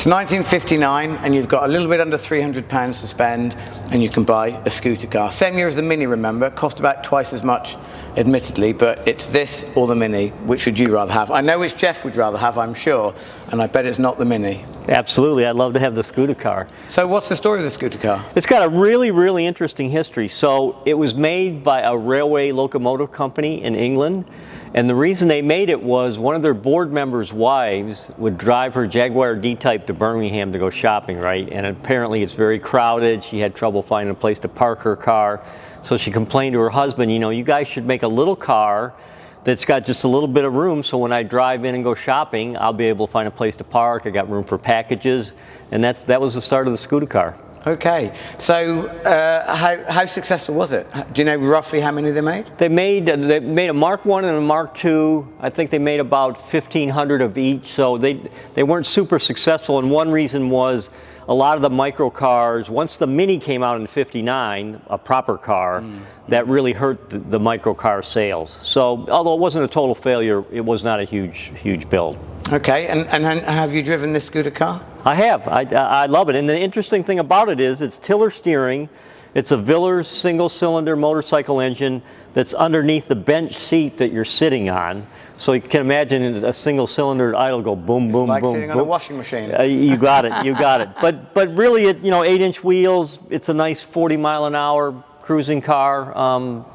It's 1959 and you've got a little bit under £300 to spend and you can buy a Scootacar. Same year as the Mini, remember, cost about twice as much admittedly, but it's this or the Mini. Which would you rather have? I know which Jeff would rather have, I'm sure, and I bet it's not the Mini. Absolutely, I'd love to have the Scootacar. So what's the story of the Scootacar? It's got a really interesting history. So it was made by a railway locomotive company in England, and the reason they made it was one of their board members' wives would drive her Jaguar D-Type to Birmingham to go shopping, right? And apparently it's very crowded. She had trouble finding a place to park her car. So she complained to her husband, you know, you guys should make a little car that's got just a little bit of room, so when I drive in and go shopping, I'll be able to find a place to park. I got room for packages, and that was the start of the Scootacar. Okay, so how successful was it? Do you know roughly how many they made? They made a Mark I and a Mark II. I think they made about 1,500 of each, so they weren't super successful, and one reason was a lot of the micro cars, once the Mini came out in '59, a proper car, that really hurt the micro car sales. So although it wasn't a total failure, it was not a huge build. Okay, and have you driven this Scootacar? I have. I love it. And the interesting thing about it is it's tiller steering. It's a Villars single-cylinder motorcycle engine that's underneath the bench seat that you're sitting on. So you can imagine a single-cylinder idle go boom, boom, like boom, sitting boom. on a washing machine. You got it. You got it. But really, you know, 8-inch wheels. It's a nice 40-mile-an-hour cruising car.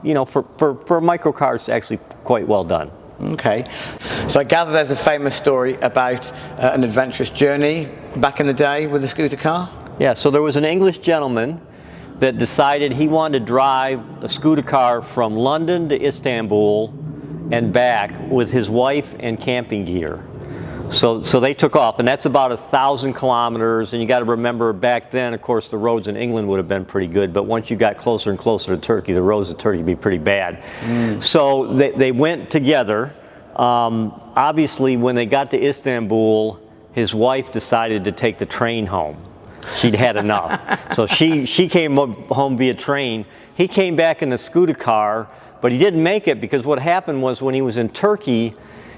You know, for a micro car, it's actually quite well done. Okay, so I gather there's a famous story about an adventurous journey back in the day with the Scootacar? Yeah, so there was an English gentleman that decided he wanted to drive a Scootacar from London to Istanbul and back with his wife and camping gear. So they took off, and that's about 1,000 kilometers, and you got to remember back then, of course, the roads in England would have been pretty good, but once you got closer and closer to Turkey, the roads of Turkey would be pretty bad. So they went together. Obviously, when they got to Istanbul, his wife decided to take the train home. She'd had enough. So she came home via train. He came back in the Scootacar, but he didn't make it because what happened was when he was in Turkey,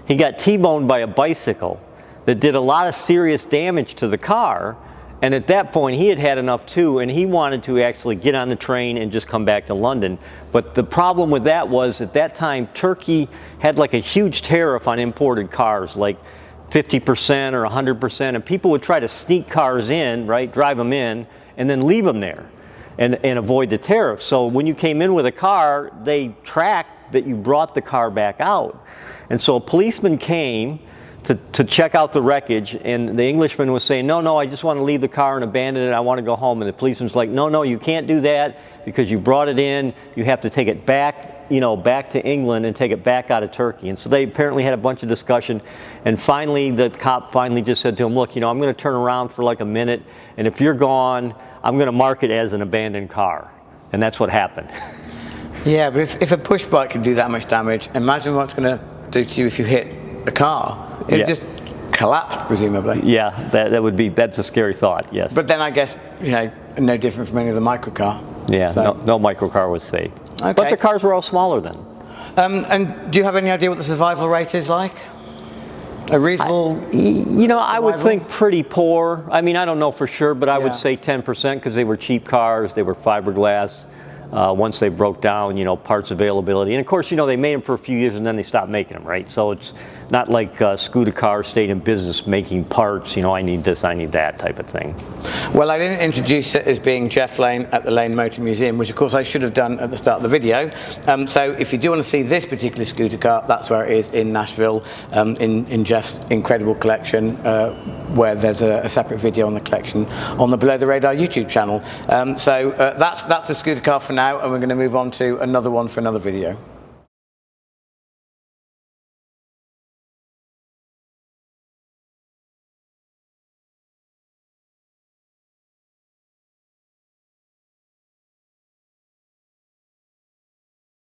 he got T-boned by a bicycle that did a lot of serious damage to the car, and at that point he had had enough too, and he wanted to actually get on the train and just come back to London. But the problem with that was at that time Turkey had like a huge tariff on imported cars, like 50% or 100%, and people would try to sneak cars in, right, drive them in, and then leave them there and avoid the tariff. So when you came in with a car, they tracked that you brought the car back out. And so a policeman came to check out the wreckage, and the Englishman was saying, no, I just want to leave the car and abandon it, I want to go home. And the policeman's like, no, you can't do that because you brought it in, you have to take it back, you know, back to England and take it back out of Turkey. And so they apparently had a bunch of discussion, and finally the cop finally just said to him, look, you know, I'm going to turn around for like a minute, and if you're gone, I'm going to mark it as an abandoned car. And that's what happened. Yeah, but if a push bike can do that much damage, imagine what it's going to do to you if you hit a car. It would just collapse, presumably. Yeah, that's a scary thought, yes. But then I guess, you know, no different from any other microcar. Yeah, so. no microcar was safe. Okay. But the cars were all smaller then. And do you have any idea what the survival rate is like? A reasonable you know, survival? I would think pretty poor. I mean, I don't know for sure, but I would say 10% because they were cheap cars, they were fiberglass. Once they broke down, you know, parts availability. And of course, you know, they made them for a few years and then they stopped making them, right? So it's not like Scootacar stayed in business making parts, you know, I need this, I need that type of thing. Well, I didn't introduce it as being Jeff Lane at the Lane Motor Museum, which of course I should have done at the start of the video. So if you do want to see this particular Scootacar, that's where it is in Nashville, in Jeff's incredible collection, where there's a separate video on the collection on the Below the Radar YouTube channel. So that's the Scootacar for now, and we're going to move on to another one for another video.